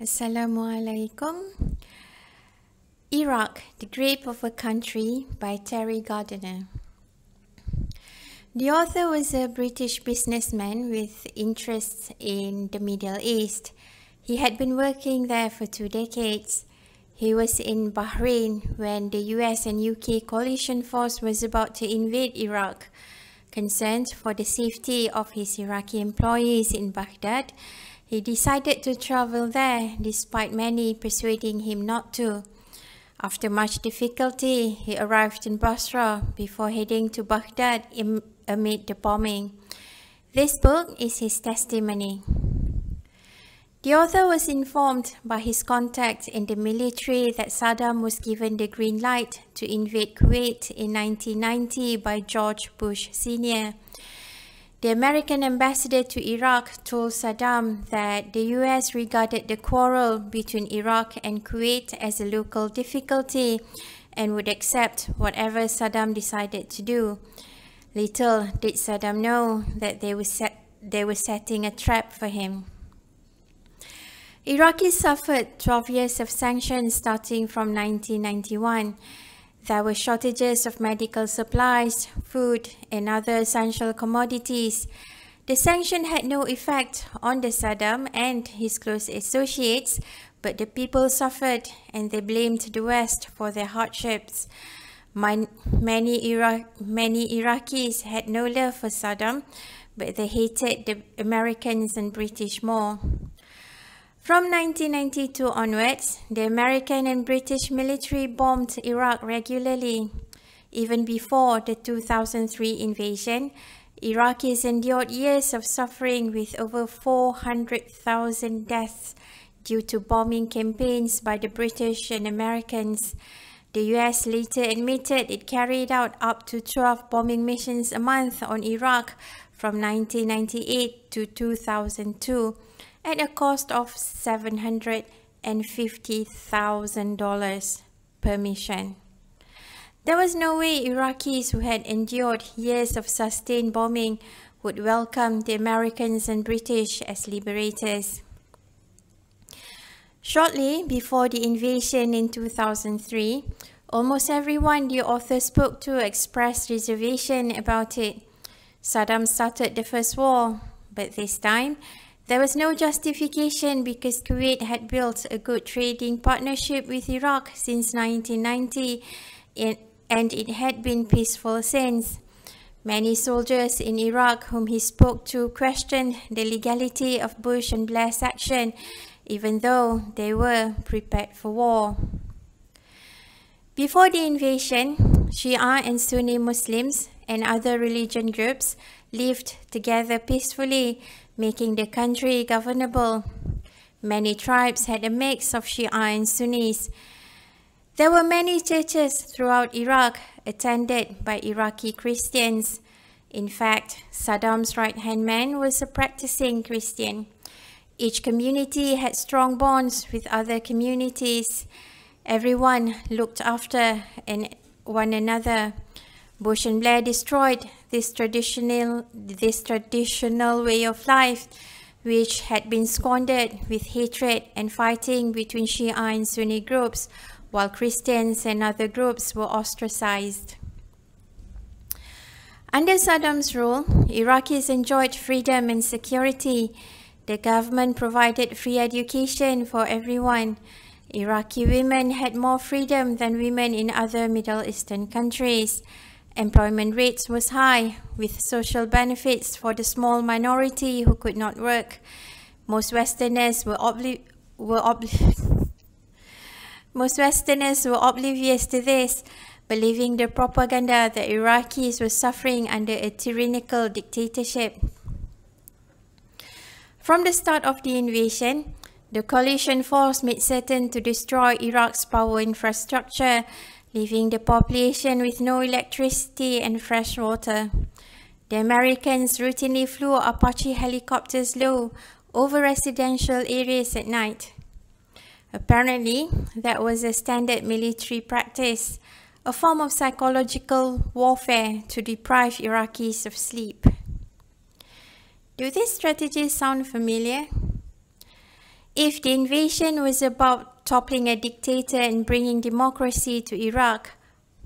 Assalamualaikum. Iraq, The Grave of a Country by Terry Gardiner. The author was a British businessman with interests in the Middle East. He had been working there for 2 decades. He was in Bahrain when the US and UK coalition force was about to invade Iraq. Concerned for the safety of his Iraqi employees in Baghdad, he decided to travel there despite many persuading him not to. After much difficulty, he arrived in Basra before heading to Baghdad amid the bombing. This book is his testimony. The author was informed by his contacts in the military that Saddam was given the green light to invade Kuwait in 1990 by George Bush Sr. The American ambassador to Iraq told Saddam that the US regarded the quarrel between Iraq and Kuwait as a local difficulty and would accept whatever Saddam decided to do. Little did Saddam know that they were setting a trap for him. Iraqis suffered 12 years of sanctions starting from 1991. There were shortages of medical supplies, food, and other essential commodities. The sanction had no effect on the Saddam and his close associates, but the people suffered and they blamed the West for their hardships. Many Iraqis had no love for Saddam, but they hated the Americans and British more. From 1992 onwards, the American and British military bombed Iraq regularly. Even before the 2003 invasion, Iraqis endured years of suffering with over 400,000 deaths due to bombing campaigns by the British and Americans. The US later admitted it carried out up to 12 bombing missions a month on Iraq from 1998 to 2002. At a cost of $750,000 per mission. There was no way Iraqis who had endured years of sustained bombing would welcome the Americans and British as liberators. Shortly before the invasion in 2003, almost everyone the author spoke to expressed reservation about it. Saddam started the first war, but this time, there was no justification because Kuwait had built a good trading partnership with Iraq since 1990 and it had been peaceful since. Many soldiers in Iraq whom he spoke to questioned the legality of Bush and Blair's action, even though they were prepared for war. Before the invasion, Shia and Sunni Muslims and other religion groups lived together peacefully, making the country governable. Many tribes had a mix of Shia and Sunnis. There were many churches throughout Iraq attended by Iraqi Christians. In fact, Saddam's right-hand man was a practicing Christian. Each community had strong bonds with other communities. Everyone looked after one another. Bush and Blair destroyed this traditional way of life, which had been squandered with hatred and fighting between Shia and Sunni groups, while Christians and other groups were ostracized. Under Saddam's rule, Iraqis enjoyed freedom and security. The government provided free education for everyone. Iraqi women had more freedom than women in other Middle Eastern countries. Employment rates was high, with social benefits for the small minority who could not work. Most Westerners were oblivious to this, believing the propaganda that Iraqis were suffering under a tyrannical dictatorship. From the start of the invasion, the coalition force made certain to destroy Iraq's power infrastructure, leaving the population with no electricity and fresh water. The Americans routinely flew Apache helicopters low over residential areas at night. Apparently, that was a standard military practice, a form of psychological warfare to deprive Iraqis of sleep. Do these strategies sound familiar? If the invasion was about toppling a dictator and bringing democracy to Iraq,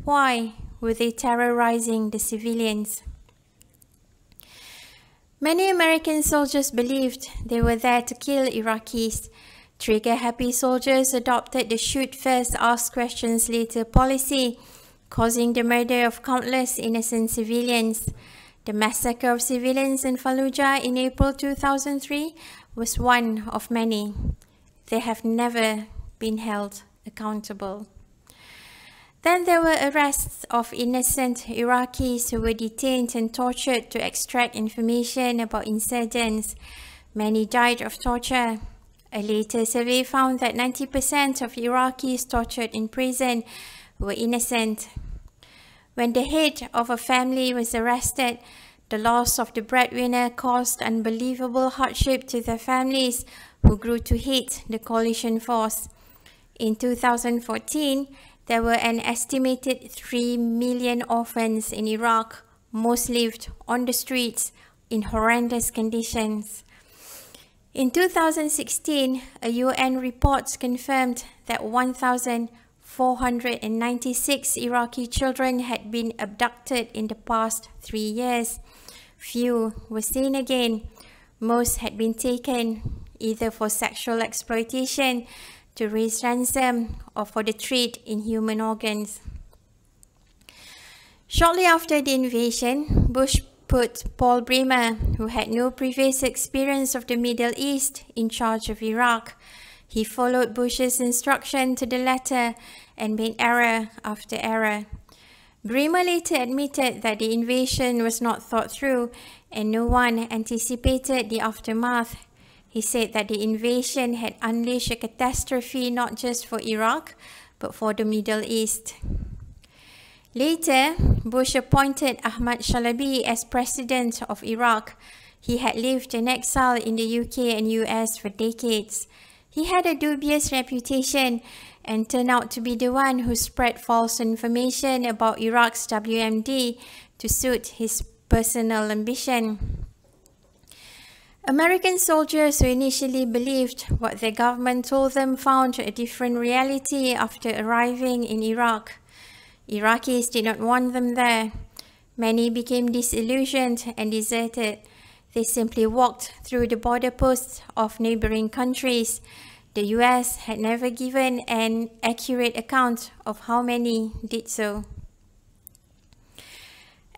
why were they terrorizing the civilians? Many American soldiers believed they were there to kill Iraqis. Trigger-happy soldiers adopted the shoot first, ask questions later policy, causing the murder of countless innocent civilians. The massacre of civilians in Fallujah in April 2003 was one of many. They have never been held accountable. Then there were arrests of innocent Iraqis who were detained and tortured to extract information about insurgents. Many died of torture. A later survey found that 90% of Iraqis tortured in prison were innocent. When the head of a family was arrested, the loss of the breadwinner caused unbelievable hardship to their families, who grew to hate the coalition force. In 2014, there were an estimated 3 million orphans in Iraq. Most lived on the streets in horrendous conditions. In 2016, a UN report confirmed that 1,496 Iraqi children had been abducted in the past 3 years. Few were seen again. Most had been taken either for sexual exploitation, to raise ransom, or for the trade in human organs. Shortly after the invasion, Bush put Paul Bremer, who had no previous experience of the Middle East, in charge of Iraq. He followed Bush's instruction to the letter and made error after error. Bremer later admitted that the invasion was not thought through and no one anticipated the aftermath. He said that the invasion had unleashed a catastrophe not just for Iraq, but for the Middle East. Later, Bush appointed Ahmad Shalabi as president of Iraq. He had lived in exile in the UK and US for decades. He had a dubious reputation and turned out to be the one who spread false information about Iraq's WMD to suit his personal ambition. American soldiers who initially believed what their government told them found a different reality after arriving in Iraq. Iraqis did not want them there. Many became disillusioned and deserted. They simply walked through the border posts of neighboring countries. The US had never given an accurate account of how many did so.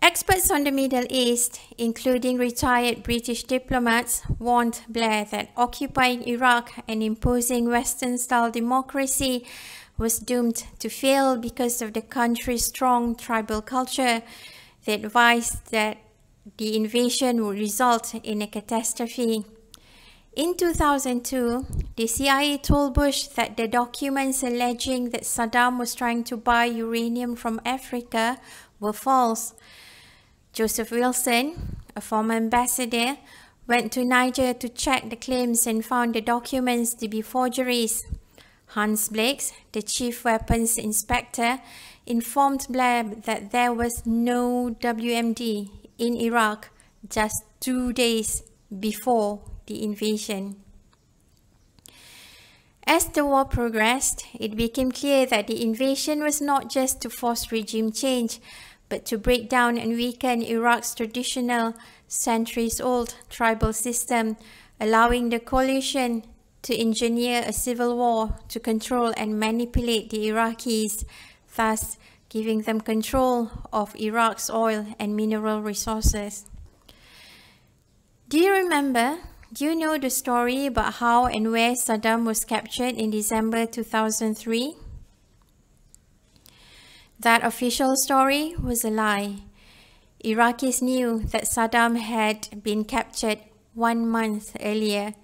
Experts on the Middle East, including retired British diplomats, warned Blair that occupying Iraq and imposing Western-style democracy was doomed to fail because of the country's strong tribal culture. They advised that the invasion would result in a catastrophe. In 2002, the CIA told Bush that the documents alleging that Saddam was trying to buy uranium from Africa were false. Joseph Wilson, a former ambassador, went to Niger to check the claims and found the documents to be forgeries. Hans Blakes, the chief weapons inspector, informed Blair that there was no WMD in Iraq just 2 days before the invasion. As the war progressed, it became clear that the invasion was not just to force regime change, but to break down and weaken Iraq's traditional, centuries-old tribal system, allowing the coalition to engineer a civil war to control and manipulate the Iraqis, thus giving them control of Iraq's oil and mineral resources. Do you know the story about how and where Saddam was captured in December 2003? That official story was a lie. Iraqis knew that Saddam had been captured 1 month earlier.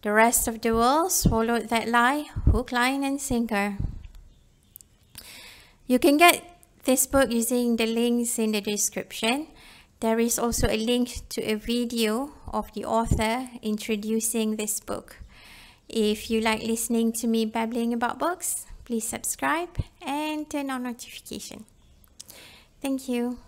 The rest of the world swallowed that lie, hook, line, and sinker. You can get this book using the links in the description. There is also a link to a video of the author introducing this book. If you like listening to me babbling about books, please subscribe and turn on notification. Thank you.